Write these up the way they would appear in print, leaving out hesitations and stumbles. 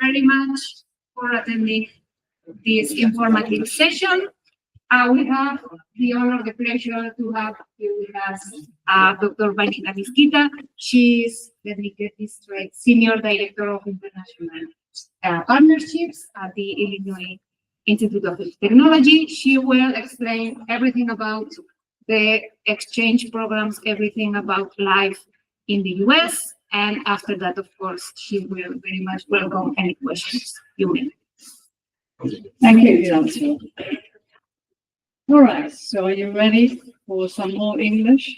very much for attending this informative session. We have the honor, the pleasure to have here with us Dr. Vanina Miskita. She is, let me get this straight, Senior Director of International Partnerships at the Illinois Institute of Technology. She will explain everything about the exchange programs, everything about life in the US. And after that, of course, she will very much welcome any questions you may have. Thank you, Johnson. All right, so are you ready for some more English?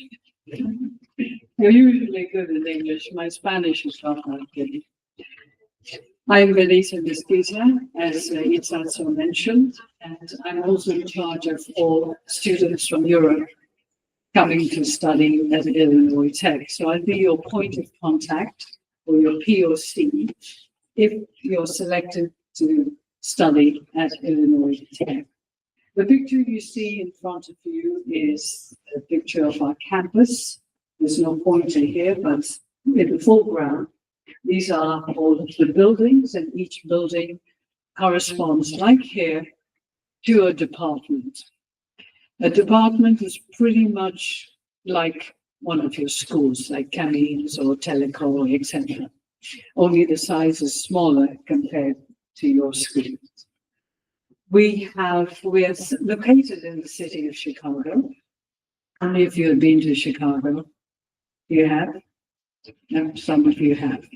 You're usually good at English. My Spanish is not that good. I'm Vanessa Miskita, as Itzazo mentioned, and I'm also in charge of all students from Europe coming to study at Illinois Tech. So I'll be your point of contact or your POC if you're selected to study at Illinois Tech. The picture you see in front of you is a picture of our campus. There's no pointer here, but in the foreground, these are all of the buildings, and each building corresponds, like here, to a department. A department is pretty much like one of your schools, like Camines or Teleco, etc. Only the size is smaller compared to your school. We are located in the city of Chicago. How many of you have been to Chicago? You have? No, some of you have.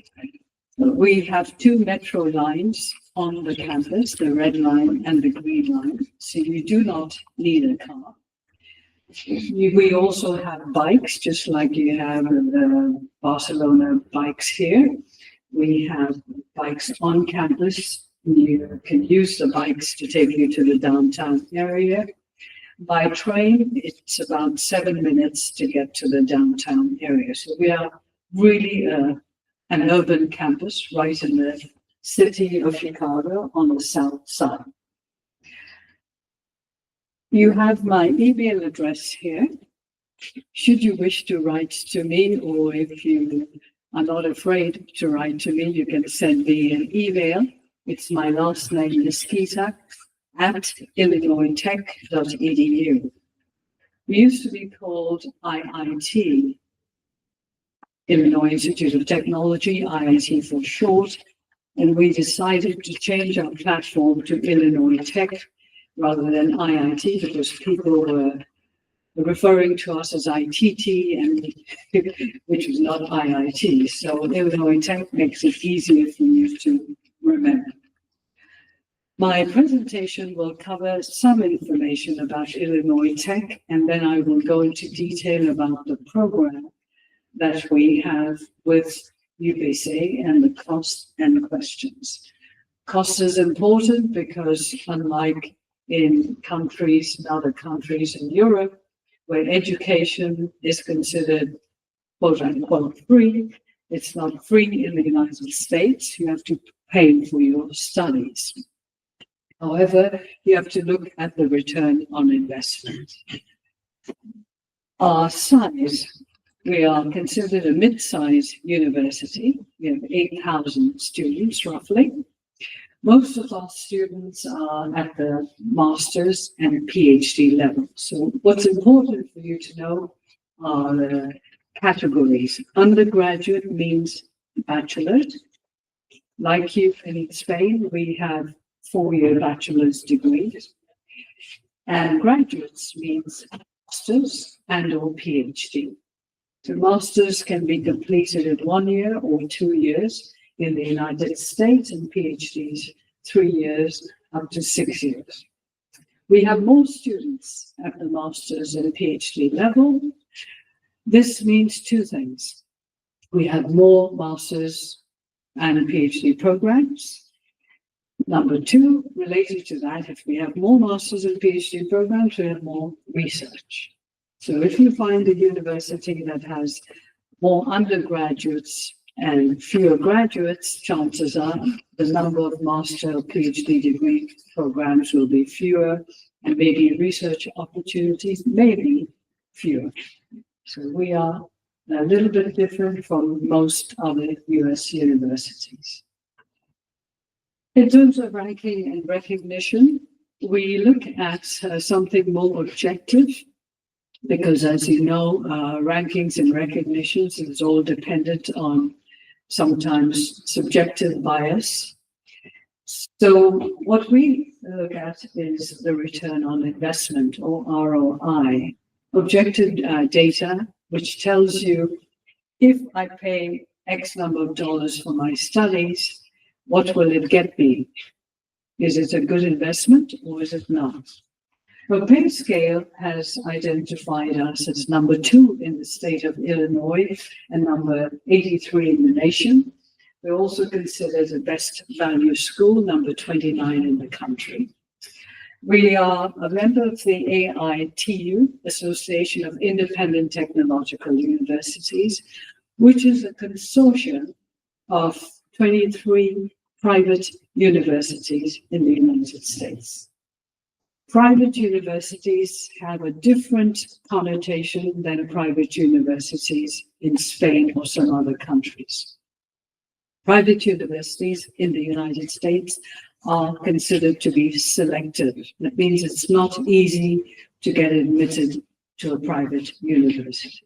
We have two metro lines on the campus, the red line and the green line, so you do not need a car. We also have bikes, just like you have the Barcelona bikes here. We have bikes on campus. You can use the bikes to take you to the downtown area. By train, it's about 7 minutes to get to the downtown area. So we are really an urban campus right in the city of Chicago on the south side. You have my email address here. Should you wish to write to me, or if you are not afraid to write to me, you can send me an email. It's my last name, Miskita, at illinoistech.edu. We used to be called IIT, Illinois Institute of Technology, IIT for short, and we decided to change our platform to Illinois Tech rather than IIT because people were referring to us as ITT, and which was not IIT. So Illinois Tech makes it easier for you to remember. My presentation will cover some information about Illinois Tech, and then I will go into detail about the program that we have with UBC and the cost and questions. Cost is important because unlike in other countries in Europe, where education is considered quote unquote free, it's not free in the United States. You have to pay for your studies. However, you have to look at the return on investment. Our size, we are considered a mid-sized university. We have 8,000 students, roughly. Most of our students are at the master's and PhD level. So what's important for you to know are the categories. Undergraduate means bachelor's. Like you in Spain, we have 4-year bachelor's degrees. And graduates means master's and or PhD. So masters can be completed in 1 year or 2 years in the United States, and PhDs 3 years up to 6 years. We have more students at the master's and PhD level. This means two things. We have more master's and PhD programs. Number two, related to that, if we have more master's and PhD programs, we have more research. So if you find a university that has more undergraduates and fewer graduates, chances are the number of master or PhD degree programs will be fewer, and maybe research opportunities may be fewer. So we are a little bit different from most other US universities. In terms of ranking and recognition, we look at something more objective because, as you know, rankings and recognitions is all dependent on sometimes subjective bias. So what we look at is the return on investment, or ROI, objective data, which tells you if I pay X number of dollars for my studies, what will it get me? Is it a good investment or is it not? Well, pay scale has identified us as number 2 in the state of Illinois and number 83 in the nation. We're also considered the best value school, number 29 in the country. We are a member of the AITU, Association of Independent Technological Universities, which is a consortium of 23 private universities in the United States. Private universities have a different connotation than private universities in Spain or some other countries. Private universities in the United States are considered to be selective. That means it's not easy to get admitted to a private university.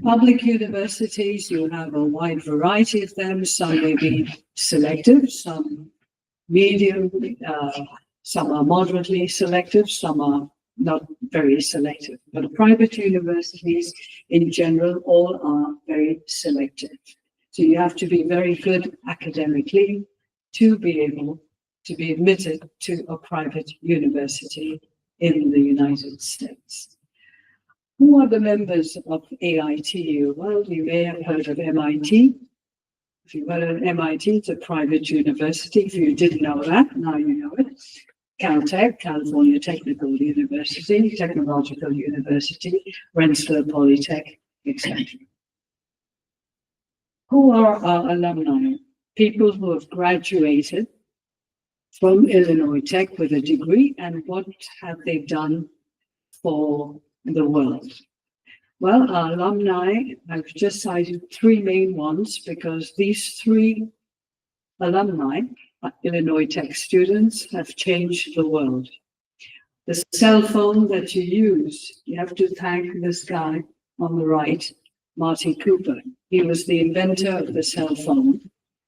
Public universities, you have a wide variety of them. Some may be selective, some medium, some are moderately selective, some are not very selective. But private universities in general all are very selective. So you have to be very good academically to be able to be admitted to a private university in the United States. Who are the members of AITU? Well, you may have heard of MIT. If you've heard of MIT, it's a private university. If you didn't know that, now you know it. Caltech, California Technical University, Technological University, Rensselaer Polytech, etc. Who are our alumni? People who have graduated from Illinois Tech with a degree, and what have they done for the world? Well, our alumni, I've just cited 3 main ones because these 3 alumni, Illinois Tech students, have changed the world. The cell phone that you use, you have to thank this guy on the right, Marty Cooper. He was the inventor of the cell phone,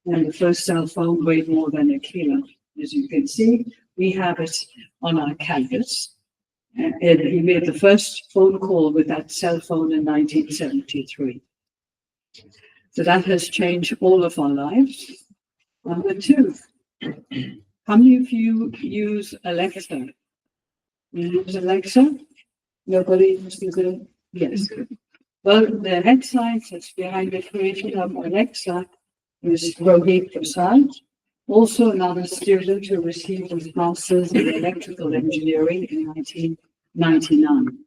and the first cell phone weighed more than a kilo. As you can see, we have it on our campus. And he made the first phone call with that cell phone in 1973. So that has changed all of our lives. Number 2, how many of you use Alexa? You use Alexa? Nobody uses it? Yes. Well, the head scientist behind the creation of Alexa is Rohit Prasad, also another student who received his master's in electrical engineering in 1999.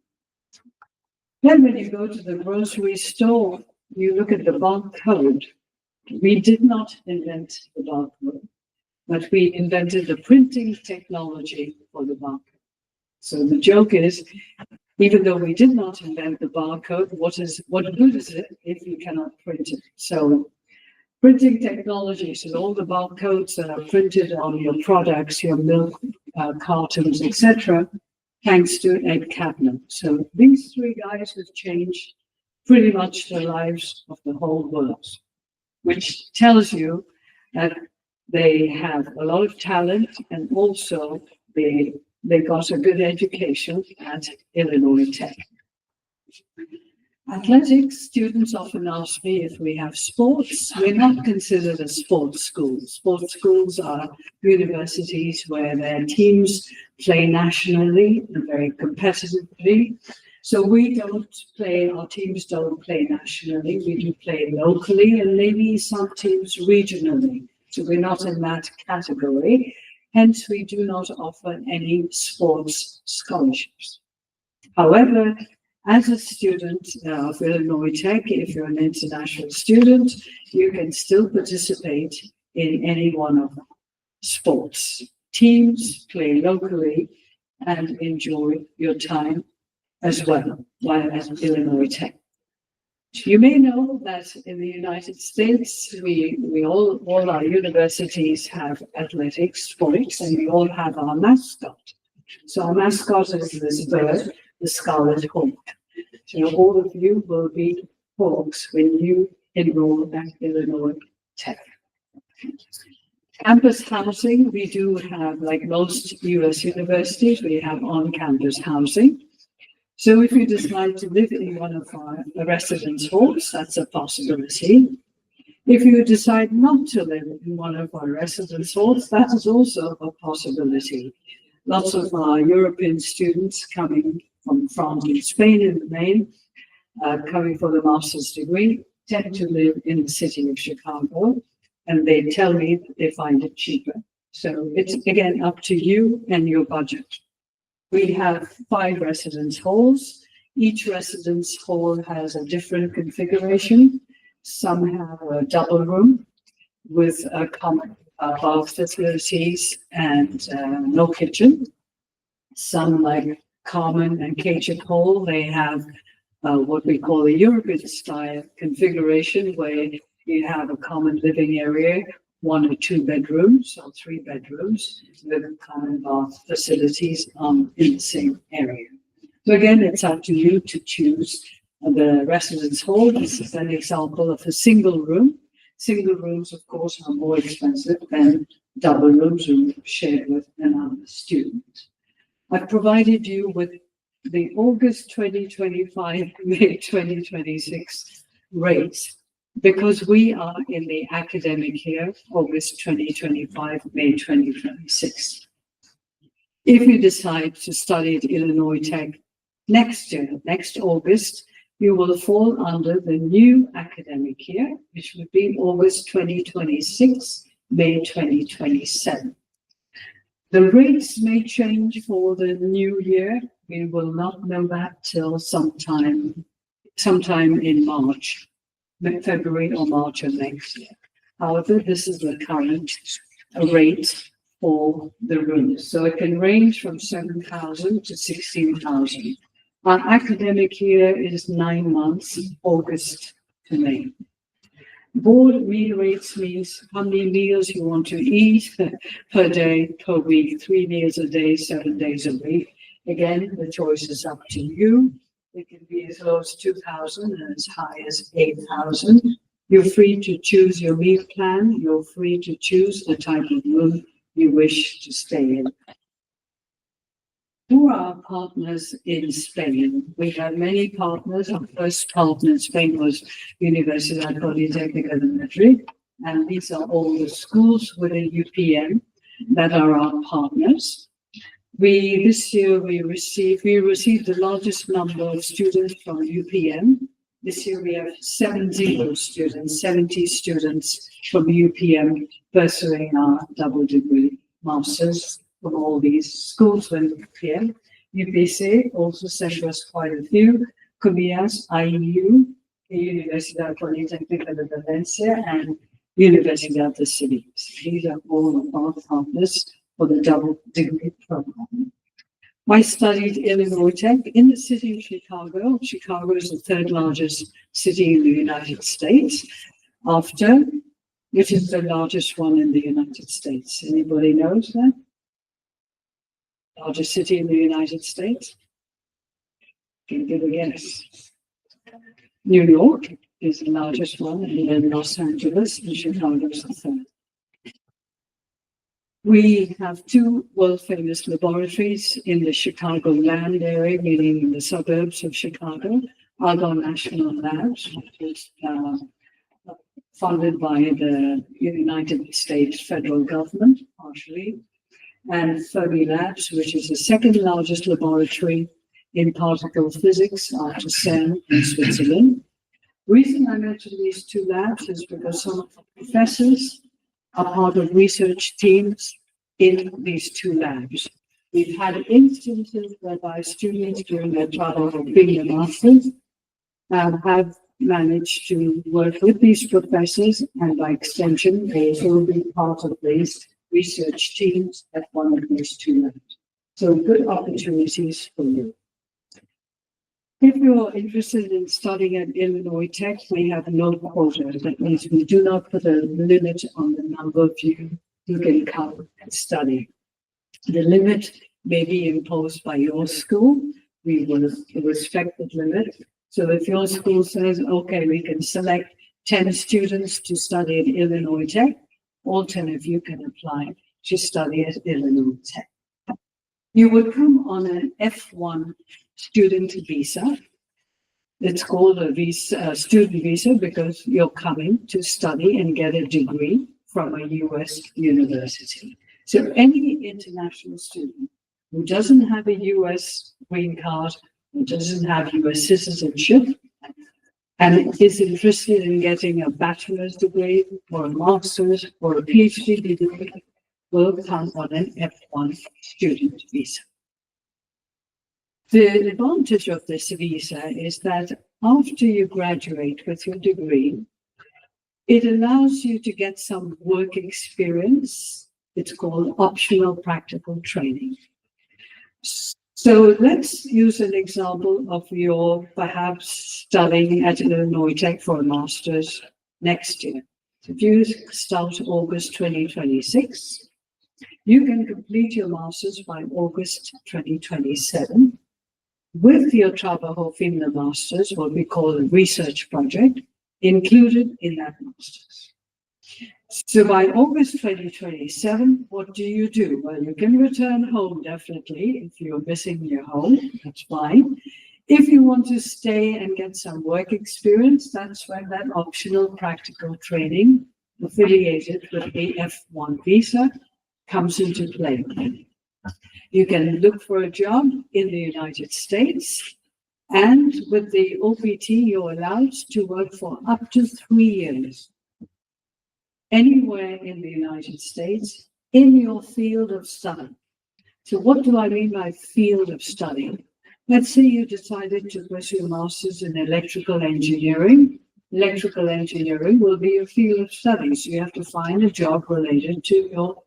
Then when you go to the grocery store, you look at the barcode. We did not invent the barcode, but we invented the printing technology for the barcode. So the joke is, even though we did not invent the barcode, what good is it if you cannot print it? So printing technologies and all the barcodes that are printed on your products, your milk cartons, etc., thanks to Ed Catmull. So these 3 guys have changed pretty much the lives of the whole world, which tells you that they have a lot of talent and also they got a good education at Illinois Tech. Athletics, students often ask me if we have sports. We're not considered a sports school. Sports schools are universities where their teams play nationally and very competitively. So we don't play, our teams don't play nationally, we do play locally and maybe some teams regionally. So we're not in that category. Hence, we do not offer any sports scholarships. However, as a student of Illinois Tech, if you're an international student, you can still participate in any one of the sports. Teams play locally and enjoy your time as well while at Illinois Tech. You may know that in the United States, all our universities have athletic sports, and we all have our mascot. So our mascot is this bird, the scarlet hawk. So all of you will be hawks when you enroll at Illinois Tech. Campus housing, we do have, like most US universities, we have on-campus housing. So if you decide to live in one of our residence halls, that's a possibility. If you decide not to live in one of our residence halls, that is also a possibility. Lots of our European students coming from France and Spain in the main, coming for the master's degree, tend to live in the city of Chicago, and they tell me that they find it cheaper. So it's again up to you and your budget. We have 5 residence halls. Each residence hall has a different configuration. Some have a double room with a common bath facilities and no kitchen. Some, like Carmen and Cajun Hall, they have what we call a European style configuration, where you have a common living area, 1 or 2 bedrooms or 3 bedrooms with common bath facilities in the same area. So again, it's up to you to choose the residence hall. This is an example of a single room. Single rooms, of course, are more expensive than double rooms shared with another student. I've provided you with the August 2025, May 2026 rates, because we are in the academic year, August 2025, May 2026. If you decide to study at Illinois Tech next year, next August, you will fall under the new academic year, which would be August 2026, May 2027. The rates may change for the new year. We will not know that till sometime in March. February or March of next year. However, this is the current rate for the rooms. So it can range from 7,000 to 16,000. Our academic year is 9 months, August to May. Board meal rates means how many meals you want to eat per day, per week, 3 meals a day, 7 days a week. Again, the choice is up to you. It can be as low as 2,000 and as high as 8,000. You're free to choose your meal plan. You're free to choose the type of room you wish to stay in. Who are our partners in Spain? We have many partners. Our first partner in Spain was Universidad Politécnica de Madrid, and these are all the schools within UPM that are our partners. This year we received the largest number of students from UPM. This year we have 70 students from UPM pursuing our double degree masters from all these schools within UPM. UPC also sent us quite a few. Comillas, IU, Universidad Politécnica de Valencia, and Universidad de Sevilla. These are all of our partners for the double degree program. I studied Illinois Tech in the city of Chicago. Chicago is the 3rd largest city in the United States, which is the largest one in the United States. Anybody knows that? Largest city in the United States? Can you give a guess? New York is the largest one, and then Los Angeles, and Chicago is the 3rd. We have 2 world-famous laboratories in the Chicago land area, meaning in the suburbs of Chicago. Argonne National Labs, which is funded by the United States federal government, partially, and FIB Labs, which is the 2nd largest laboratory in particle physics after CERN in Switzerland. The reason I mention these 2 labs is because some of the professors are part of research teams in these 2 labs. We've had instances whereby students during their travel of being a master's have managed to work with these professors, and by extension, they will be part of these research teams at one of these 2 labs. So good opportunities for you. If you're interested in studying at Illinois Tech, we have no quota. That means we do not put a limit on the number of you who can come and study. The limit may be imposed by your school. We will respect the limit. So if your school says, okay, we can select 10 students to study at Illinois Tech, all 10 of you can apply to study at Illinois Tech. You would come on an F1 student visa. It's called a visa, student visa because you're coming to study and get a degree from a US university. So any international student who doesn't have a US green card, who doesn't have US citizenship, and is interested in getting a bachelor's degree or a master's or a PhD degree will come on an F1 student visa. The advantage of this visa is that after you graduate with your degree, it allows you to get some work experience. It's called optional practical training. So let's use an example of your perhaps studying at Illinois Tech for a master's next year. If you start August 2026, you can complete your master's by August 2027 with your Trabajo in the master's, what we call a research project, included in that master's. So by August 2027, what do? Well, you can return home, definitely. If you're missing your home, that's fine. If you want to stay and get some work experience, that's when that optional practical training affiliated with the F1 visa comes into play. You can look for a job in the United States, and with the OPT, you're allowed to work for up to 3 years. Anywhere in the United States in your field of study. So what do I mean by field of study? Let's say you decided to pursue a master's in electrical engineering. Electrical engineering will be your field of study. So you have to find a job related to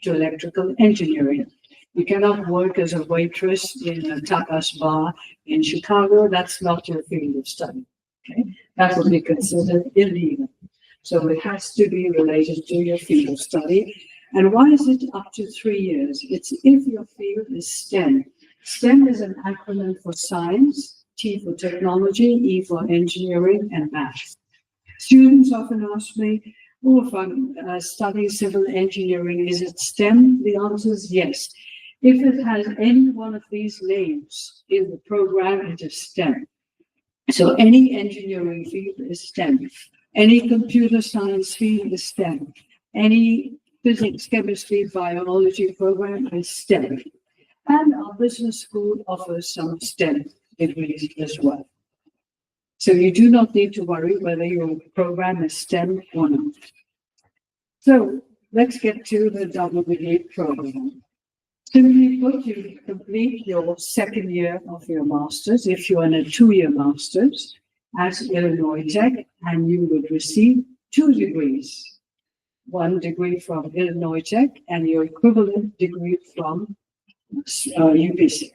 electrical engineering. You cannot work as a waitress in a tapas bar in Chicago. That's not your field of study. Okay? That would be considered illegal. So it has to be related to your field of study. And why is it up to 3 years? It's if your field is STEM. STEM is an acronym for science, T for technology, E for engineering, and math. Students often ask me, if I'm studying civil engineering, is it STEM? The answer is yes. If it has any one of these names in the program, it is STEM. So any engineering field is STEM. Any computer science field is STEM. Any physics, chemistry, biology program is STEM. And our business school offers some STEM degrees as well. So you do not need to worry whether your program is STEM or not. So let's get to the double degree program. Simply put, you complete your second year of your master's if you're in a 2-year master's at Illinois Tech, and you would receive 2 degrees. 1 degree from Illinois Tech and your equivalent degree from UPC.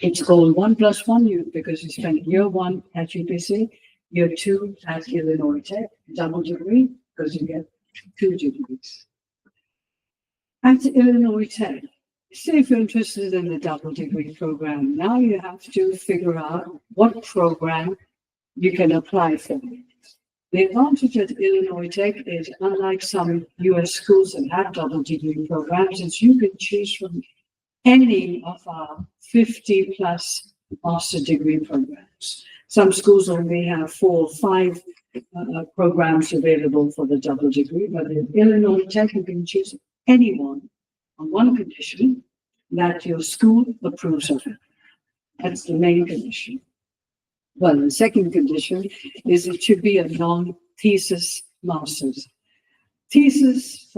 It's called 1+1 because you spent year 1 at UPC, year 2 at Illinois Tech, double degree because you get 2 degrees. At Illinois Tech, say if you're interested in the double degree program, now you have to figure out what program you can apply for. The advantage at Illinois Tech is, unlike some US schools that have double degree programs, is you can choose from any of our 50 plus master degree programs. Some schools only have 4 or 5 programs available for the double degree, but in Illinois Tech, you can choose anyone on one condition, that your school approves of it. That's the main condition. Well, the second condition is it should be a non-thesis master's. Thesis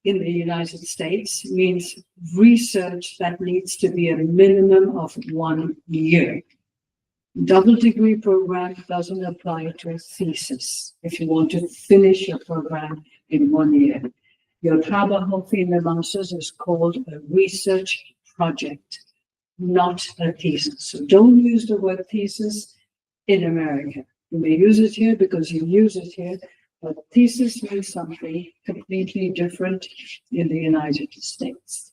in the United States means research that needs to be a minimum of 1 year. Double degree program doesn't apply to a thesis if you want to finish your program in 1 year. Your Trabajo in the master's is called a research project. not a thesis. So don't use the word thesis in America. You may use it here because you use it here, but thesis means something completely different in the United States.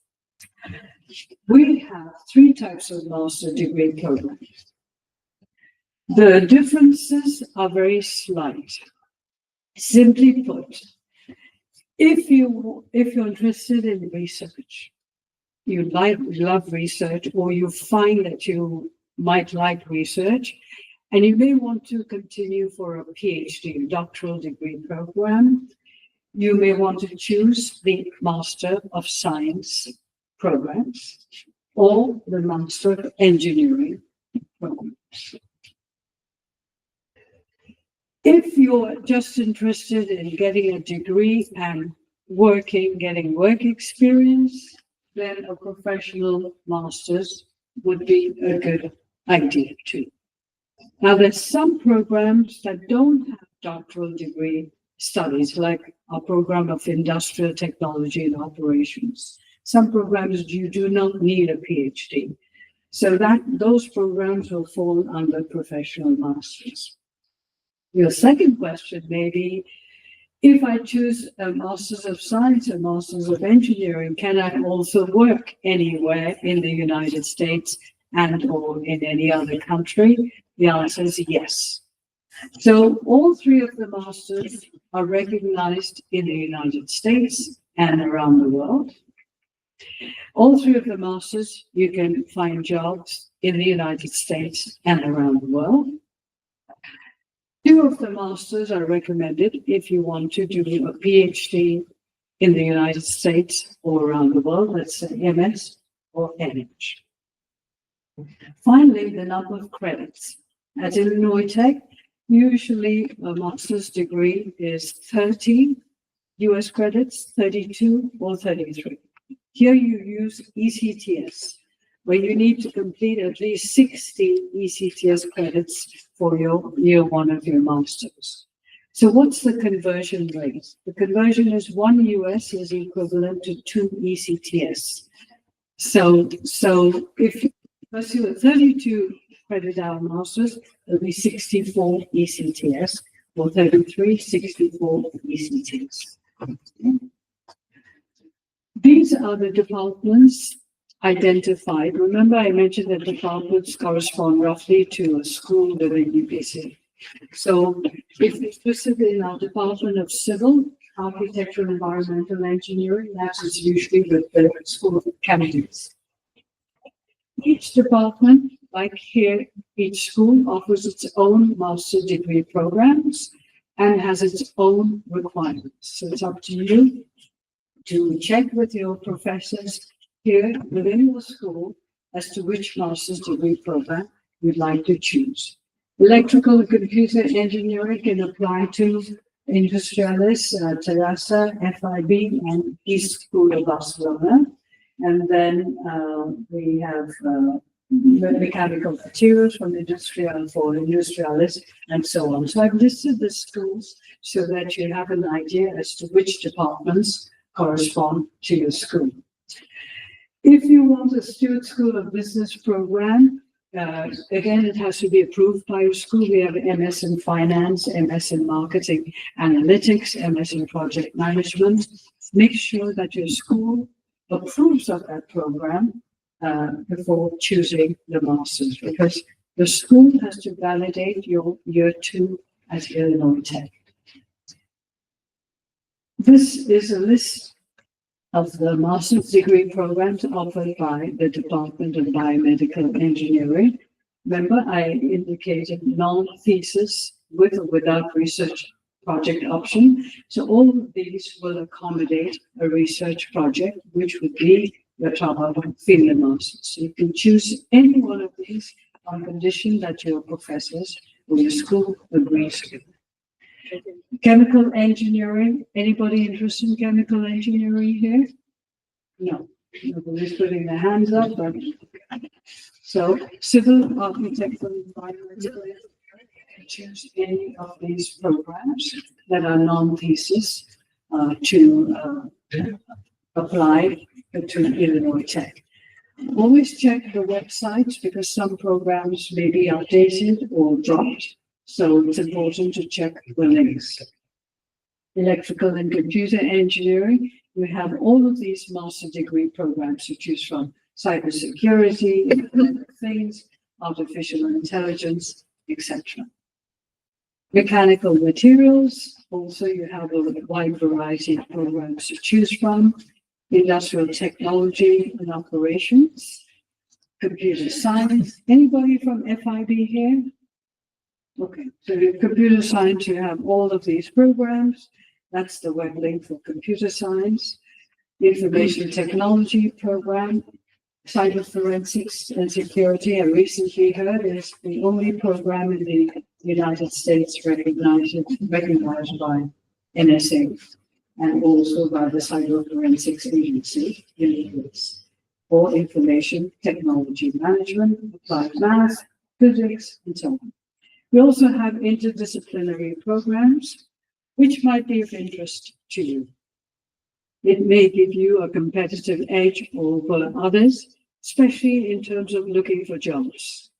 We have 3 types of master's degree programs. The differences are very slight. Simply put, if you're interested in research, you love research, or you find that you might like research, and you may want to continue for a PhD, doctoral degree program, you may want to choose the Master of Science programs or the Master of Engineering programs. If you're just interested in getting a degree and getting work experience, then a professional master's would be a good idea too. Now, there's some programs that don't have doctoral degree studies, like our program of industrial technology and operations. Some programs you do not need a PhD. So those programs will fall under professional masters. Your second question may be, if I choose a Master's of Science and Master's of Engineering, can I also work anywhere in the United States and or in any other country? The answer is yes. So all 3 of the masters are recognized in the United States and around the world. All 3 of the masters, you can find jobs in the United States and around the world. 2 of the masters are recommended if you want to do a PhD in the United States or around the world, let's say MS or NH. Finally, the number of credits. At Illinois Tech, usually a master's degree is 30 US credits, 32 or 33. Here you use ECTS, where you need to complete at least 60 ECTS credits for your year 1 of your master's. So what's the conversion rate? The conversion is 1 US is equivalent to 2 ECTS. So if you pursue a 32 credit hour master's, it'll be 64 ECTS, or 33, 64 ECTS. These are the departments identified. Remember, I mentioned that departments correspond roughly to a school within UPC. So if you're interested in our Department of Civil, Architectural, Environmental Engineering, that is usually with the School of Chemicals. Each department, like here, each school offers its own master's degree programs and has its own requirements. So it's up to you to check with your professors here within your school as to which master's degree program you'd like to choose. Electrical and computer engineering can apply to Industrialis, Terrassa, FIB, and East School of Barcelona. And then we have mechanical materials from Industrial for Industrialis, and so on. So I've listed the schools so that you have an idea as to which departments correspond to your school. If you want a Stewart School of Business program, again, it has to be approved by your school. We have MS in Finance, MS in Marketing Analytics, MS in Project Management. Make sure that your school approves of that program before choosing the master's, because the school has to validate your year 2 at Illinois Tech. This is a list of the master's degree programs offered by the Department of Biomedical Engineering. Remember, I indicated non-thesis with or without research project option. So all of these will accommodate a research project, which would be the top field master's. So you can choose any one of these on condition that your professors or your school agrees with. Chemical engineering. Anybody interested in chemical engineering here? No. Nobody's putting their hands up. But... So civil, architectural, environmental engineering. Choose any of these programs that are non-thesis to apply to Illinois Tech. Always check the websites because some programs may be outdated or dropped. So it's important to check the links. Electrical and computer engineering, we have all of these master degree programs to choose from. Cybersecurity, Internet of Things, artificial intelligence, etc. Mechanical materials, also you have a wide variety of programs to choose from. Industrial technology and operations, computer science. Anybody from FIB here? Okay, so in computer science, you have all of these programs. That's the web link for computer science. Information technology program, cyber forensics and security. I recently heard is the only program in the United States recognized by NSA. And also by the Cyber Forensics Agency in the US for information technology management, applied math, physics, and so on. We also have interdisciplinary programs, which might be of interest to you. It may give you a competitive edge over others, especially in terms of looking for jobs.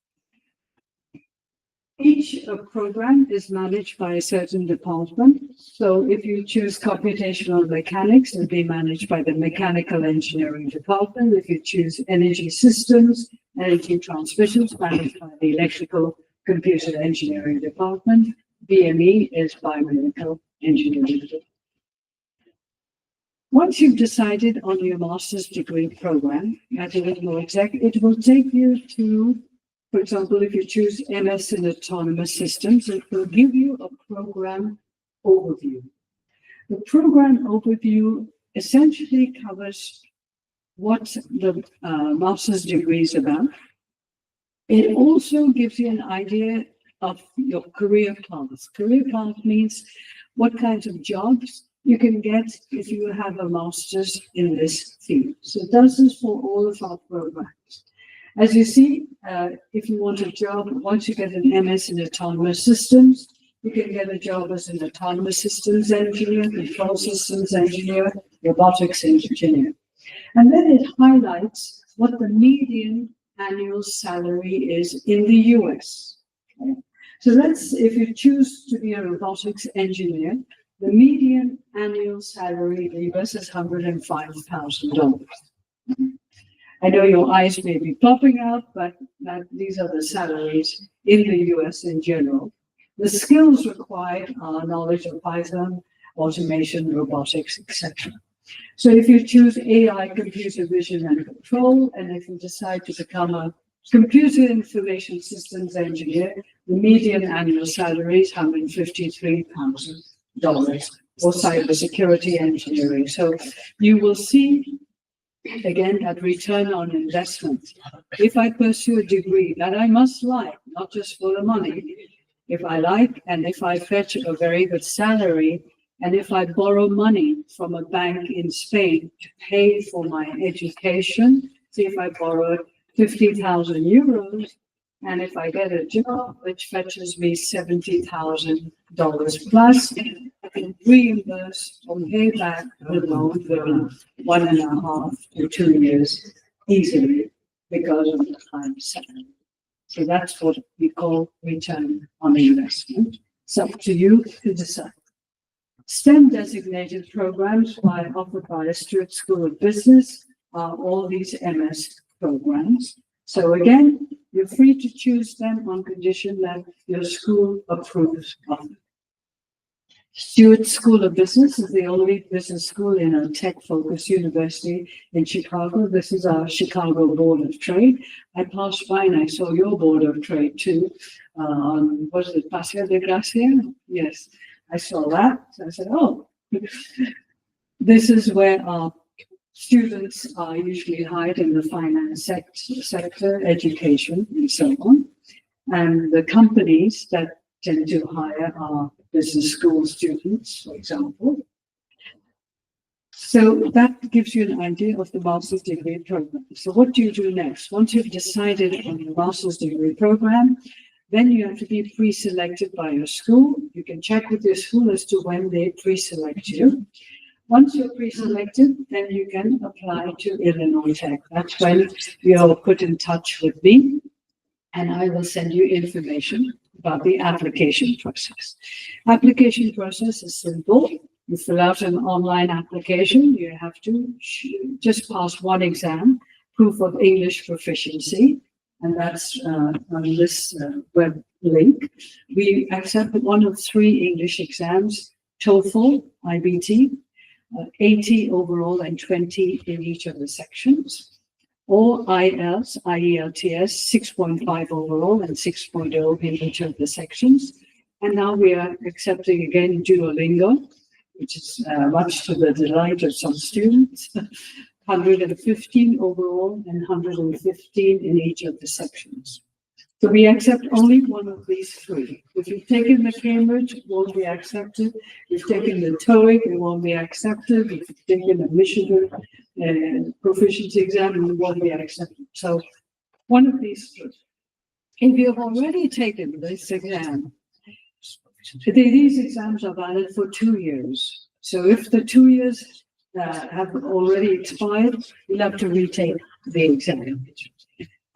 Each program is managed by a certain department. So if you choose computational mechanics, it'll be managed by the mechanical engineering department. If you choose energy systems, energy transmissions, managed by the electrical computer engineering department. BME is biomedical engineering. Once you've decided on your master's degree program at Illinois Tech, it will take you to, for example, if you choose MS in Autonomous Systems, it will give you a program overview. The program overview essentially covers what the master's degree is about. It also gives you an idea of your career path. Career path means what kinds of jobs you can get if you have a master's in this field. So it does this for all of our programs. As you see, if you want a job, once you get an MS in Autonomous Systems, you can get a job as an Autonomous Systems Engineer, Control Systems Engineer, Robotics Engineer. And then it highlights what the median annual salary is in the US. Okay? So if you choose to be a robotics engineer, the median annual salary in the US is $105,000. I know your eyes may be popping out, but these are the salaries in the US in general. The skills required are knowledge of Python, automation, robotics, etc. So if you choose AI, computer vision and control, and if you decide to become a computer information systems engineer, the median annual salary is $153,000 for cybersecurity engineering. So you will see again, that return on investment. If I pursue a degree that I must like, not just for the money, if I like, and if I fetch a very good salary, and if I borrow money from a bank in Spain to pay for my education, see if I borrow 50,000 euros, and if I get a job which fetches me $70,000 plus, I can reimburse or pay back the loan for 1.5 to 2 years easily because of the high salary. So that's what we call return on investment. It's up to you to decide. STEM designated programs offered by a Stewart School of Business are all these MS programs. So again, you're free to choose them on condition that your school approves of them. Stewart School of Business is the only business school in a tech-focused university in Chicago. This is our Chicago Board of Trade. I passed by and I saw your Board of Trade too. Was it Paseo de Gracia? Yes, I saw that. So I said, oh, this is where our students are usually hired in the finance sector, education, and so on. And the companies that tend to hire are business school students, for example. So that gives you an idea of the master's degree program. So what do you do next? Once you've decided on your master's degree program, then you have to be pre-selected by your school. You can check with your school as to when they pre-select you. Once you're pre-selected, then you can apply to Illinois Tech. That's when you're put in touch with me, and I will send you information about the application process. Application process is simple. You fill out an online application. You have to just pass one exam, proof of English proficiency, and that's on this web link. We accept one of 3 English exams: TOEFL, IBT, 80 overall and 20 in each of the sections, or IELTS, 6.5 overall and 6.0 in each of the sections. And now we are accepting again Duolingo, which is much to the delight of some students, 115 overall and 115 in each of the sections. So we accept only one of these 3. If you've taken the Cambridge, it won't be accepted. If you've taken the TOEIC, it won't be accepted. If you've taken the Michigan proficiency exam, it won't be accepted. So one of these 3. If you've already taken this exam, these exams are valid for 2 years. So if the 2 years have already expired, you'll have to retake the exam.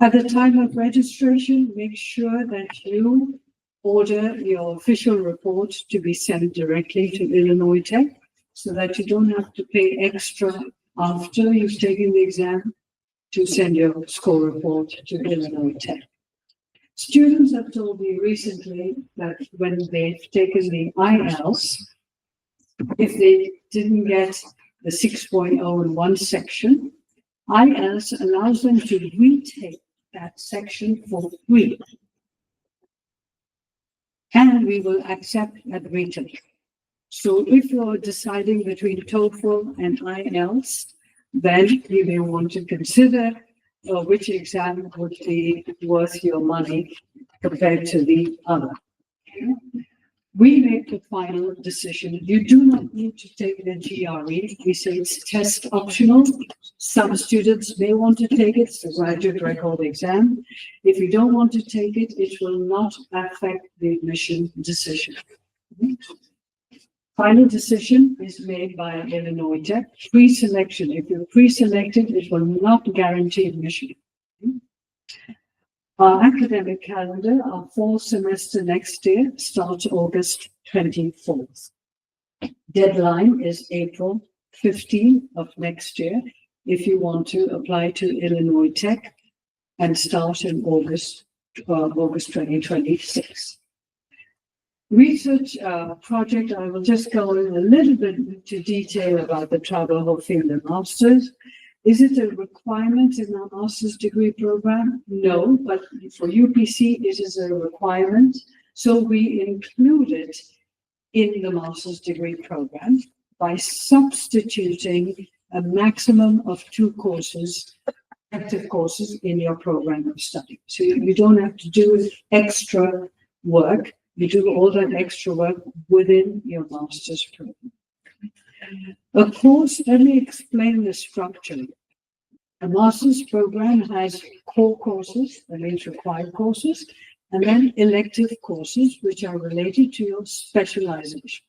At the time of registration, make sure that you order your official report to be sent directly to Illinois Tech, so that you don't have to pay extra after you've taken the exam to send your score report to Illinois Tech. Students have told me recently that when they've taken the IELTS, if they didn't get the 6.0 in one section, IELTS allows them to retake that section for free. And we will accept that retake. So if you're deciding between TOEFL and IELTS, then you may want to consider which exam would be worth your money compared to the other. We make the final decision. You do not need to take the GRE. We say it's test optional. Some students may want to take it. It's a graduate record exam. If you don't want to take it, it will not affect the admission decision. Final decision is made by Illinois Tech. Pre-selection. If you're pre-selected, it will not guarantee admission. Our academic calendar, our fall semester next year starts August 24th. Deadline is April 15th of next year if you want to apply to Illinois Tech and start in August 2026. Research project, I will just go in a little bit into detail about the Travel Whole Field and Masters. Is it a requirement in our master's degree program? No, but for UPC, it is a requirement. So we include it in the master's degree program by substituting a maximum of 2 courses, active courses in your program of study. So you don't have to do extra work. You do all that extra work within your master's program. Of course, let me explain the structure. A master's program has core courses, that means required courses, and then elective courses, which are related to your specialization.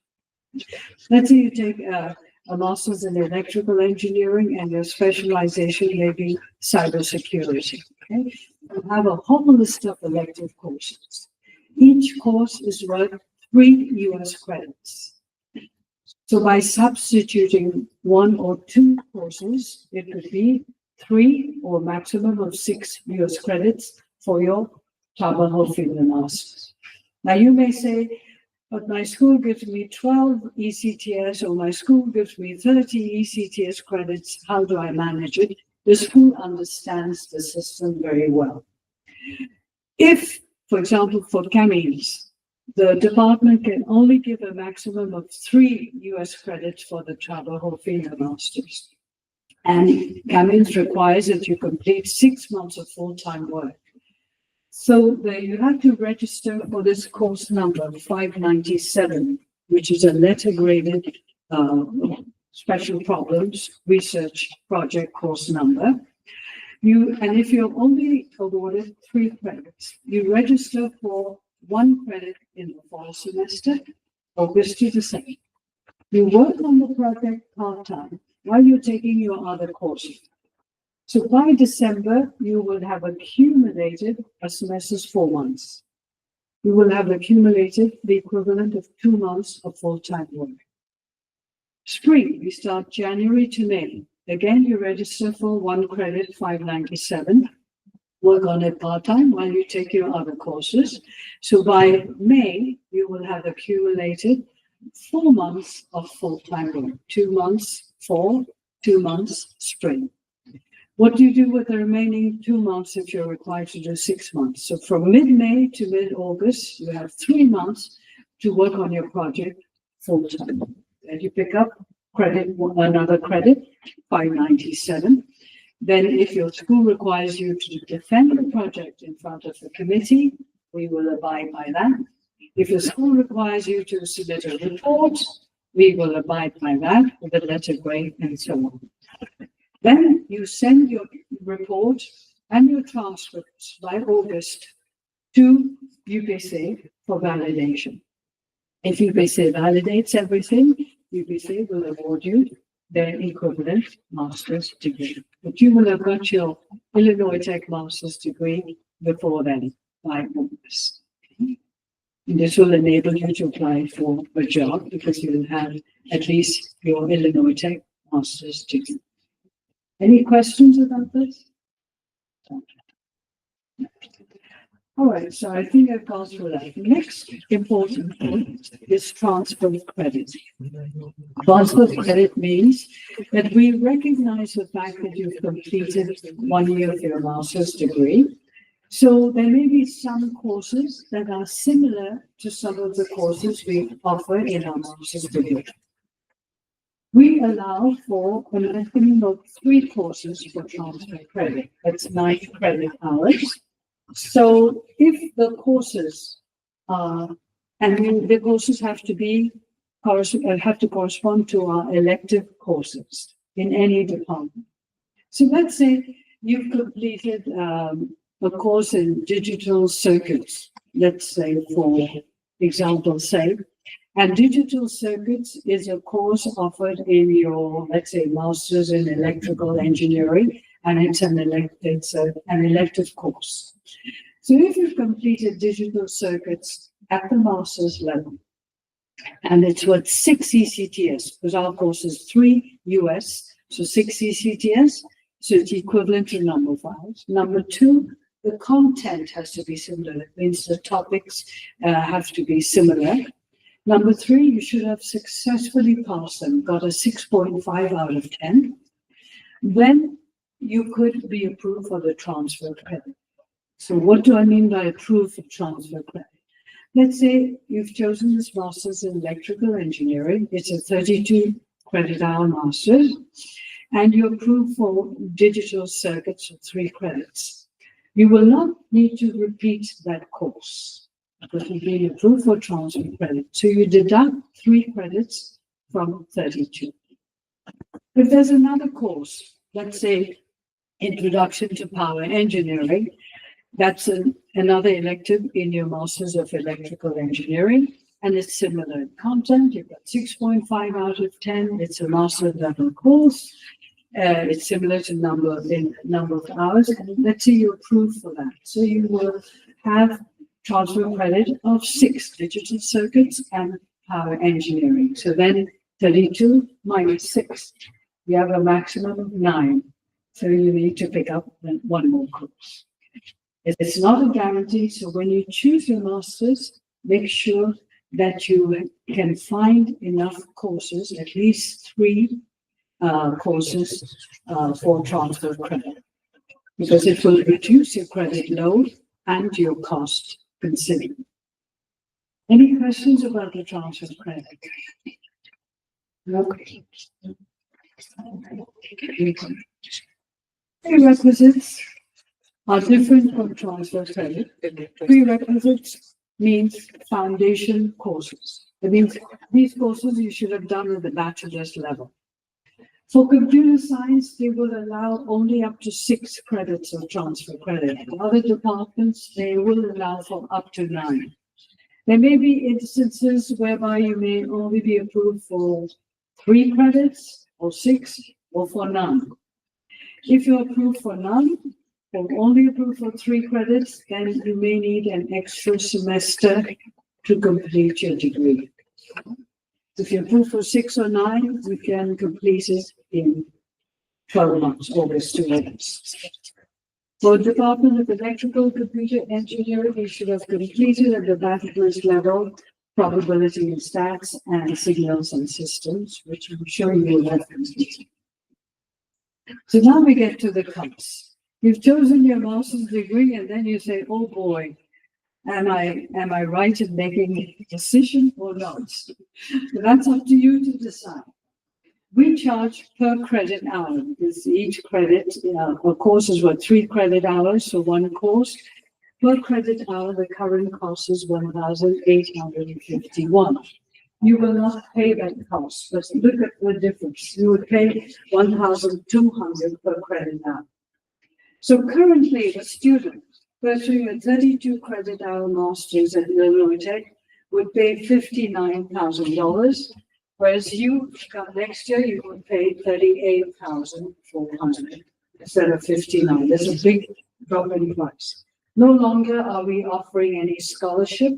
Let's say you take a master's in electrical engineering and your specialization may be cybersecurity. Okay? You have a whole list of elective courses. Each course is worth 3 US credits. So by substituting 1 or 2 courses, it could be 3 or maximum of 6 US credits for your Travel Whole Field and Masters. Now you may say, but my school gives me 12 ECTS or my school gives me 30 ECTS credits. How do I manage it? The school understands the system very well. If, for example, for Camille's, the department can only give a maximum of 3 US credits for the Travel Whole Field and Masters. And Camille's requires that you complete 6 months of full-time work. So you have to register for this course number 597, which is a letter-graded special problems research project course number. And if you're only awarded 3 credits, you register for 1 credit in the fall semester, August to December. You work on the project part-time while you're taking your other courses. So by December, you will have accumulated a semester's 4 months. You will have accumulated the equivalent of 2 months of full-time work. Spring, we start January to May. Again, you register for 1 credit, 597. Work on it part-time while you take your other courses. So by May, you will have accumulated 4 months of full-time work, 2 months fall, 2 months spring. What do you do with the remaining 2 months if you're required to do 6 months? So from mid-May to mid-August, you have 3 months to work on your project full-time. And you pick up another credit, 597. Then if your school requires you to defend the project in front of the committee, we will abide by that. If your school requires you to submit a report, we will abide by that with a letter grade and so on. Then you send your report and your transcripts by August to UPC for validation. If UPC validates everything, UPC will award you their equivalent master's degree. But you will have got your Illinois Tech master's degree before then, by August. And this will enable you to apply for a job because you will have at least your Illinois Tech master's degree. Any questions about this? All right, so I think I've gone through that. Next important point is transfer of credit. Transfer of credit means that we recognize the fact that you've completed 1 year of your master's degree. So there may be some courses that are similar to some of the courses we offer in our master's degree. We allow for a maximum of 3 courses for transfer credit. That's 9 credit hours. So if the courses the courses have to correspond to our elective courses in any department. So let's say you've completed a course in digital circuits, let's say for example's sake. And digital circuits is a course offered in your, let's say, master's in electrical engineering, and it's an elective course. So if you've completed digital circuits at the master's level, and it's worth 6 ECTS, because our course is 3 US, so 6 ECTS, so it's equivalent to number of hours. Number 2, the content has to be similar. It means the topics have to be similar. Number 3, you should have successfully passed them, got a 6.5 out of 10. Then you could be approved for the transfer credit. So what do I mean by approved for transfer credit? Let's say you've chosen this master's in electrical engineering. It's a 32 credit hour master's, and you're approved for digital circuits for 3 credits. You will not need to repeat that course, but you've been approved for transfer credit. So you deduct 3 credits from 32. If there's another course, let's say Introduction to Power Engineering, that's another elective in your Masters of Electrical Engineering, and it's similar in content. You've got 6.5 out of 10. It's a master level course. It's similar to number of hours, and let's say you're approved for that. So you will have transfer credit of 6 digital circuits and power engineering. So then 32 minus 6, you have a maximum of 9. So you need to pick up 1 more course. It's not a guarantee. So when you choose your masters, make sure that you can find enough courses, at least 3 courses for transfer credit, because it will reduce your credit load and your cost considerably. Any questions about the transfer credit? No questions. Prerequisites are different from transfer credit. Prerequisites means foundation courses. It means these courses you should have done at the bachelor's level. For computer science, they will allow only up to 6 credits of transfer credit. In other departments, they will allow for up to 9. There may be instances whereby you may only be approved for 3 credits or 6 or for none. If you're approved for none, or only approved for 3 credits, then you may need an extra semester to complete your degree. If you're approved for 6 or 9, you can complete it in 12 months, August to August. For the Department of Electrical Computer Engineering, you should have completed at the bachelor's level probability and stats and signals and systems, which I'm sure you will have completed. So now we get to the costs. You've chosen your master's degree and then you say, oh boy, am I right in making a decision or not? So that's up to you to decide. We charge per credit hour because each credit, of course, is what 3 credit hours, so 1 course. Per credit hour, the current cost is 1,851. You will not pay that cost, but look at the difference. You would pay 1,200 per credit hour. So currently, a student pursuing a 32 credit hour master's at Illinois Tech would pay $59,000. Whereas you, next year, you would pay 38,400 instead of 59. There's a big drop in price. No longer are we offering any scholarship.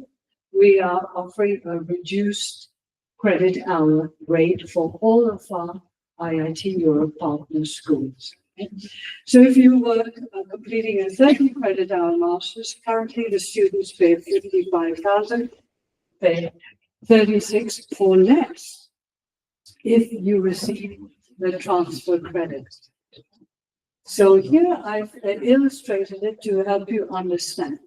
We are offering a reduced credit hour rate for all of our IIT Europe partner schools. So if you were completing a 30 credit hour master's, currently the students pay 55,000, pay 36 or less if you receive the transfer credit. So here I've illustrated it to help you understand.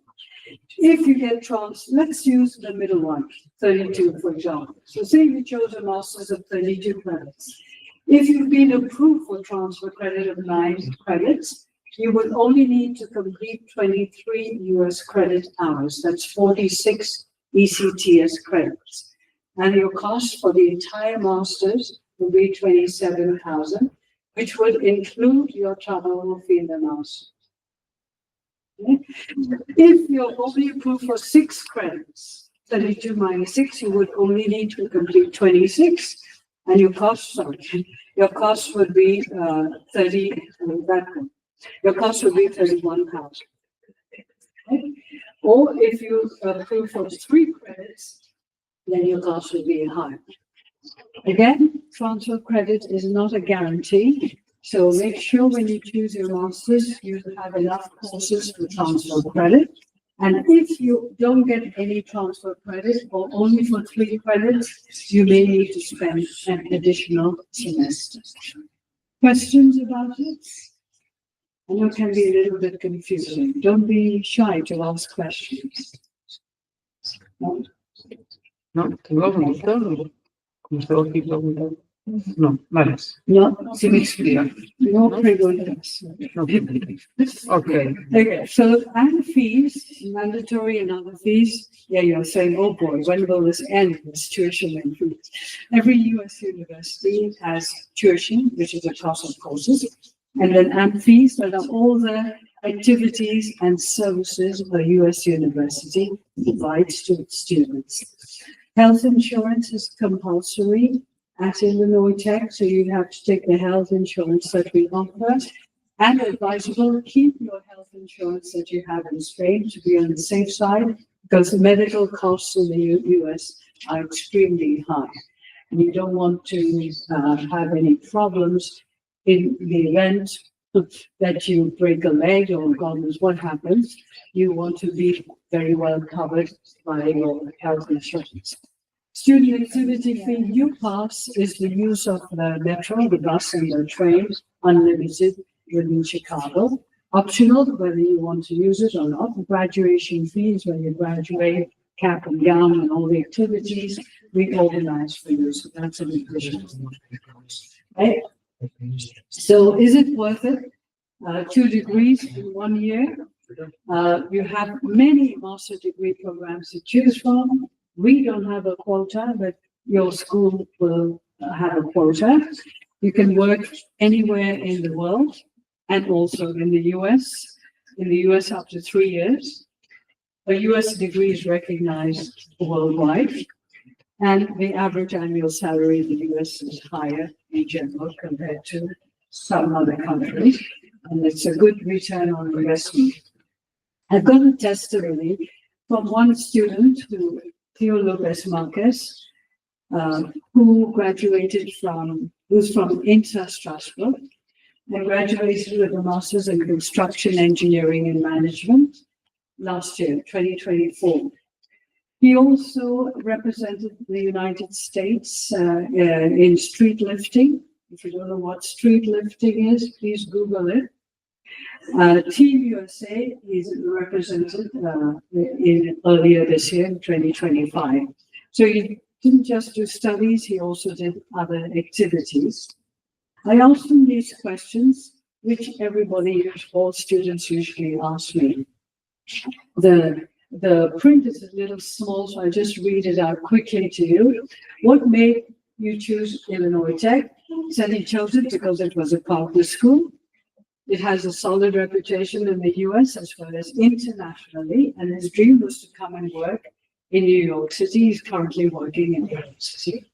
If you get let's use the middle one, 32 for example. So say you chose a master's of 32 credits. If you've been approved for transfer credit of 9 credits, you will only need to complete 23 US credit hours. That's 46 ECTS credits. And your cost for the entire master's will be 27,000, which would include your travel fee in the master's. Okay. If you're only approved for 6 credits, 32 minus 6, you would only need to complete 26, and your cost would be 31,000. Okay. Or if you approve for 3 credits, then your cost will be higher. Again, transfer credit is not a guarantee, so make sure when you choose your master's, you have enough courses for transfer credit. And if you don't get any transfer credit or only for 3 credits, you may need to spend an additional semester. Questions about it? I know it can be a little bit confusing. Don't be shy to ask questions. No? No, tengo preguntas. Como estaba aquí preguntando. No, vale. No, Sí me explica. no preguntas. No. Okay. Okay, so and fees, mandatory and other fees. Yeah, you're saying, oh boy, when will this end? This tuition and fees. Every US university has tuition, which is a cost of courses, and then AMP fees that are all the activities and services a US university provides to its students. Health insurance is compulsory at Illinois Tech, so you have to take the health insurance that we offer. And advisable, keep your health insurance that you have in Spain to be on the safe side, because the medical costs in the US are extremely high. And you don't want to have any problems in the event that you break a leg or God knows what happens. You want to be very well covered by your health insurance. Student activity fee UPass is the use of the metro, the bus and the train, unlimited within Chicago. Optional, whether you want to use it or not. Graduation fees, when you graduate, cap and gown and all the activities we organize for you. So that's an addition. Right? So is it worth it? 2 degrees in 1 year. You have many master degree programs to choose from. We don't have a quota, but your school will have a quota. You can work anywhere in the world and also in the US. In the US, up to 3 years. A US degree is recognized worldwide, and the average annual salary in the US is higher in general compared to some other countries, and it's a good return on investment. I've got a testimony from one student, Theo Lopez Marquez, who's from Inter Strasbourg, and graduated with a master's in construction engineering and management last year, 2024. He also represented the United States in street lifting. If you don't know what street lifting is, please Google it. Team USA is represented earlier this year in 2025. So he didn't just do studies, he also did other activities. I asked him these questions, which all students usually ask me. The print is a little small, so I'll just read it out quickly to you. What made you choose Illinois Tech? He said he chose it because it was a partner school. It has a solid reputation in the US as well as internationally, and his dream was to come and work in New York City. He's currently working in New York City.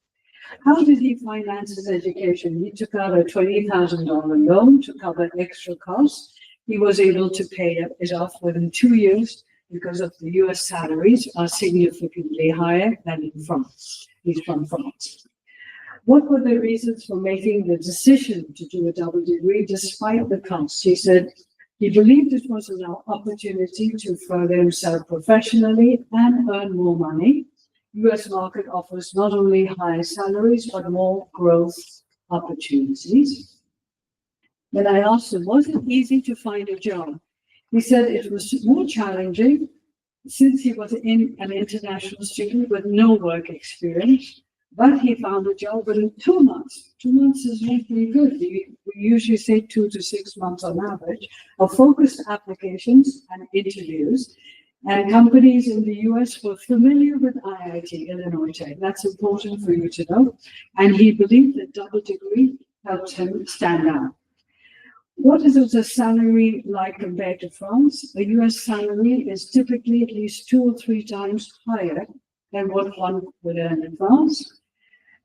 How did he finance his education? He took out a $20,000 loan to cover extra costs. He was able to pay it off within 2 years because of the US salaries are significantly higher than in France. He's from France. What were the reasons for making the decision to do a double degree despite the costs? He said he believed it was an opportunity to further himself professionally and earn more money. US market offers not only higher salaries, but more growth opportunities. When I asked him, was it easy to find a job? He said it was more challenging since he was an international student with no work experience. But he found a job within 2 months. 2 months is really good. We usually say 2 to 6 months on average of focused applications and interviews. And companies in the US were familiar with IIT, Illinois Tech. That's important for you to know. And he believed that double degree helped him stand out. What is the salary like compared to France? A US salary is typically at least 2 or 3 times higher than what one would earn in France.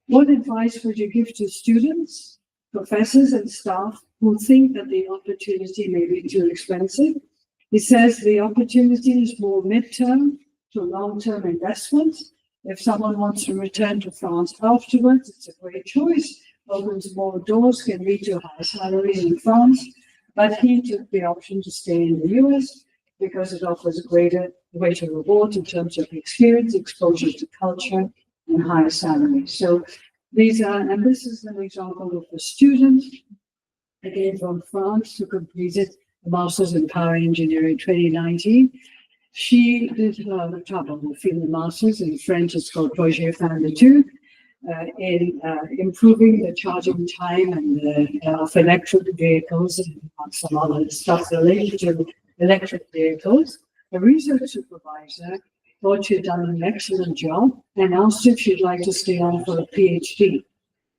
What advice would you give to students, professors, and staff who think that the opportunity may be too expensive? He says the opportunity is more midterm to long-term investments. If someone wants to return to France afterwards, it's a great choice. Opens more doors, can lead to higher salaries in France. But he took the option to stay in the US because it offers a greater reward in terms of experience, exposure to culture, and higher salaries. So this is an example of a student, again from France, who completed a master's in power engineering 2019. She did her trouble field the master's in French. It's called Projet Fin d'études, in improving the charging time and of electric vehicles and some other stuff related to electric vehicles. A research supervisor thought she'd done an excellent job and asked if she'd like to stay on for a PhD,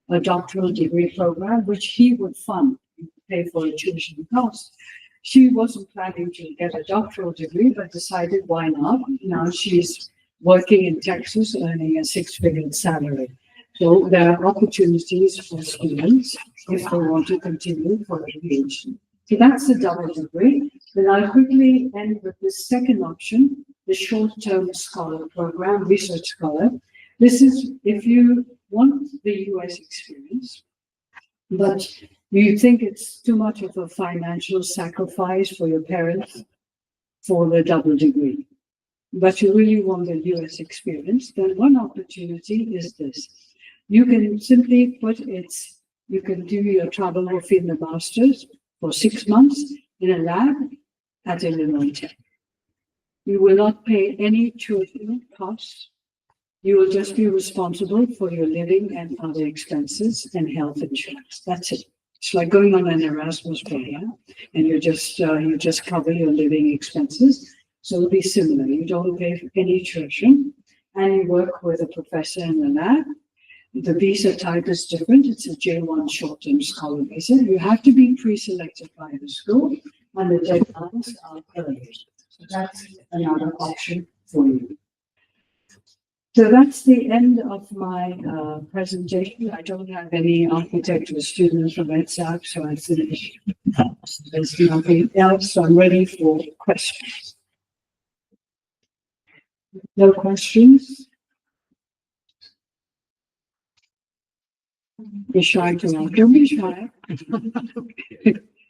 a doctoral degree program, which he would fund, pay for a tuition cost. She wasn't planning to get a doctoral degree, but decided why not? Now she's working in Texas, earning a 6-figure salary. So there are opportunities for students if they want to continue for a PhD. So that's the double degree. Then I'll quickly end with the second option, the short-term scholar program, research scholar. This is if you want the US experience, but you think it's too much of a financial sacrifice for your parents for the double degree, but you really want the US experience, then one opportunity is this. You can simply you can do your travel or field the master's for 6 months in a lab at Illinois Tech. You will not pay any tuition costs. You will just be responsible for your living and other expenses and health insurance. That's it. It's like going on an Erasmus program, and you just cover your living expenses. So it'll be similar. You don't pay any tuition, and you work with a professor in the lab. The visa type is different. It's a J1 short-term scholar visa. You have to be pre-selected by the school, and the deadlines are early. So that's another option for you. So that's the end of my presentation. I don't have any architectural students from ETSAP, so I finished. There's nothing else, so I'm ready for questions. No questions? Be shy to ask. Don't be shy.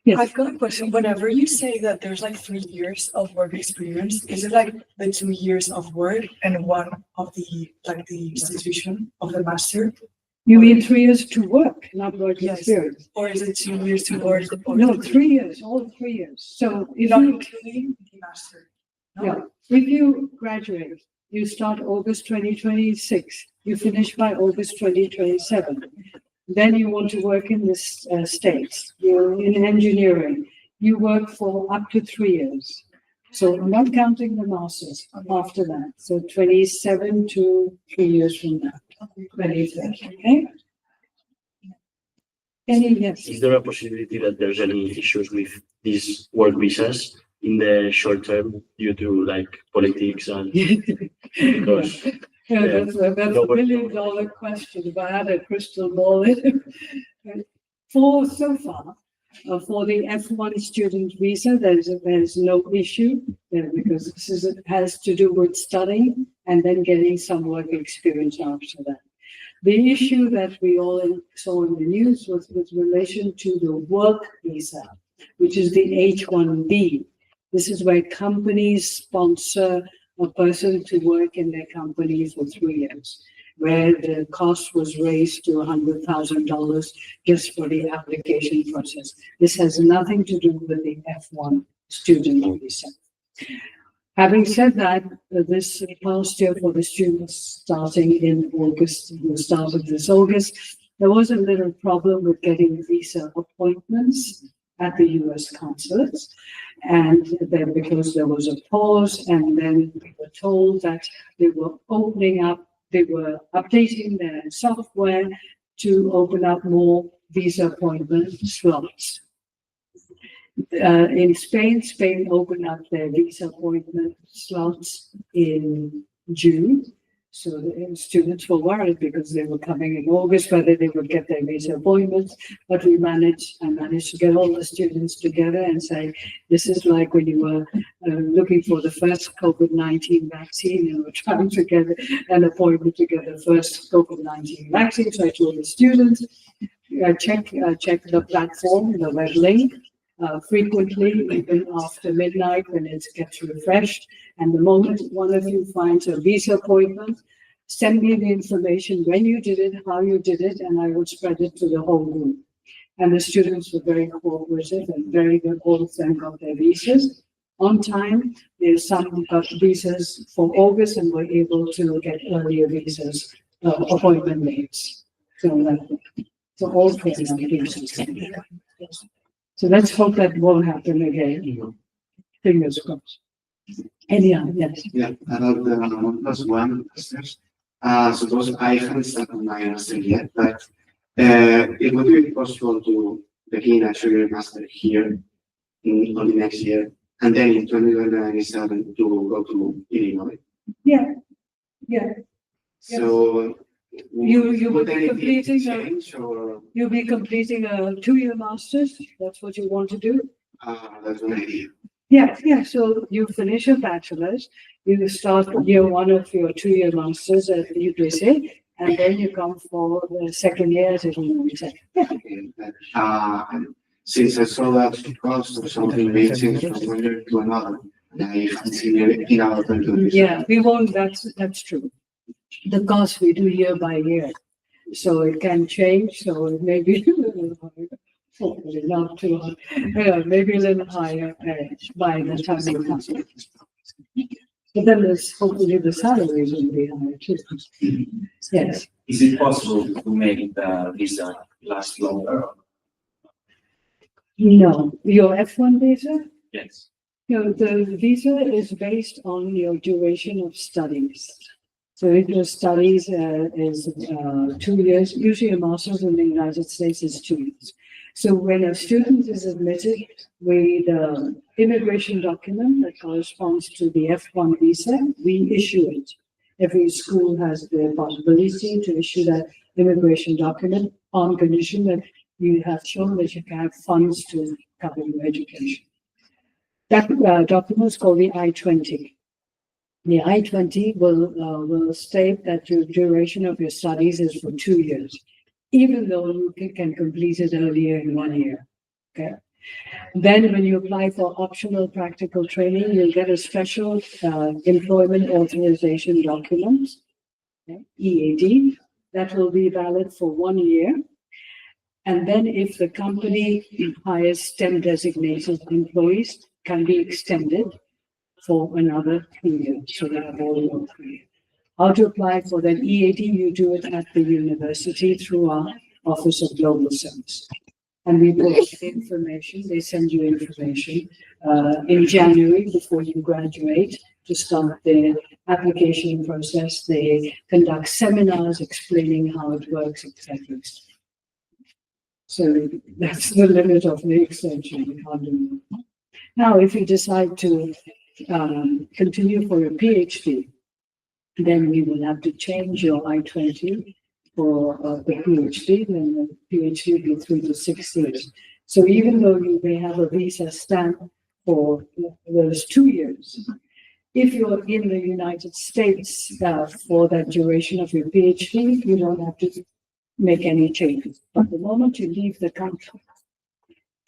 Yes. I've got a question. Whenever you say that there's like 3 years of work experience, is it like the 2 years of work and one of the institution of the master? You mean 3 years to work, not work Yes. experience? Or is it 2 years to work? No, 3 years, all 3 years. So if Not you, including the master. No? yeah, if you graduate, you start August 2026, you finish by August 2027. Then you want to work in this States, you're in engineering, you work for up to 3 years. So I'm not counting the masters after that. So 27 to 3 years from now, 23, okay? Yes. Is there a possibility that there's any issues with these work visas in the short term due to like politics and because Yeah, that's a nobody- $1 million question. If I had a crystal ball, so far, for the F1 student visa, there's no issue because it has to do with studying and then getting some work experience after that. The issue that we all saw in the news was with relation to the work visa, which is the H1B. This is where companies sponsor a person to work in their company for 3 years, where the cost was raised to $100,000 just for the application process. This has nothing to do with the F1 student visa. Having said that, this past year for the students starting in August, the start of this August, there was a little problem with getting visa appointments at the US consulates. And then because there was a pause, and then we were told that they were opening up, they were updating their software to open up more visa appointment slots. In Spain opened up their visa appointment slots in June. So the students were worried because they were coming in August, whether they would get their visa appointments. But I managed to get all the students together and say, this is like when you were looking for the first COVID-19 vaccine and were trying to get an appointment to get the first COVID-19 vaccine. So I told the students, check the platform, the web link, frequently, even after midnight when it gets refreshed. And the moment one of you finds a visa appointment, send me the information when you did it, how you did it, and I will spread it to the whole group. And the students were very cooperative and very good. All of them got their visas on time. There's some got visas for August and were able to get earlier visas, appointment dates. So all three of visas. So let's hope that won't happen again. Fingers crossed. Anyhow, yes. Yeah, about the 1+1 masters. Suppose I haven't started my master yet, but it would be possible to begin a 2-year master here in only next year, and then in 2027 to go to Illinois. Yeah. So You would be anything completing change or You'll be completing a 2-year master's. That's what you want to do? that's an idea. Yeah. So you finish your bachelor's, you start year 1 of your 2-year master's at the UPC, and then you come for the second year at Illinois. Okay, but, since I saw that it cost or something may change from one year to another, and I haven't seen it in our country. Yeah, we won't, that's true. The cost we do year by year, so it can change, so it may be a little higher. Hopefully not too high, yeah, maybe a little higher by the time you come. But then hopefully the salaries will be higher too. Yes. Is it possible to make the visa last longer? No, your F1 visa, Yes. the visa is based on your duration of studies. So if your studies is 2 years, usually a master's in the United States is 2 years. So when a student is admitted with the immigration document that corresponds to the F1 visa, we issue it. Every school has the possibility to issue that immigration document on condition that you have shown that you can have funds to cover your education. That document is called the I-20. The I-20 will state that your duration of your studies is for 2 years, even though you can complete it earlier in 1 year. Okay. Then when you apply for optional practical training, you'll get a special employment authorization document, okay, EAD, that will be valid for 1 year. And then if the company hires STEM designated employees, can be extended for another 3 years. So they have all your 3 years. How to apply for that EAD, you do it at the university through our Office of Global Service. And we provide information, they send you information in January before you graduate to start the application process. They conduct seminars explaining how it works, etc. So that's the limit of the extension. We can't do more. Now, if you decide to continue for a PhD, then we will have to change your I-20 for the PhD, then the PhD will be 3 to 6 years. So even though you may have a visa stamp for those 2 years, if you're in the United States for that duration of your PhD, you don't have to make any changes. But the moment you leave the country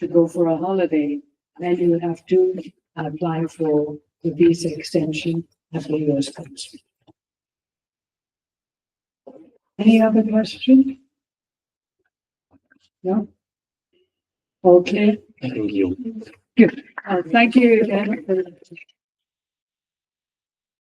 to go for a holiday, then you have to apply for the visa extension at the US consulate. Any other question? No? Okay, Thank you. good. Thank you again for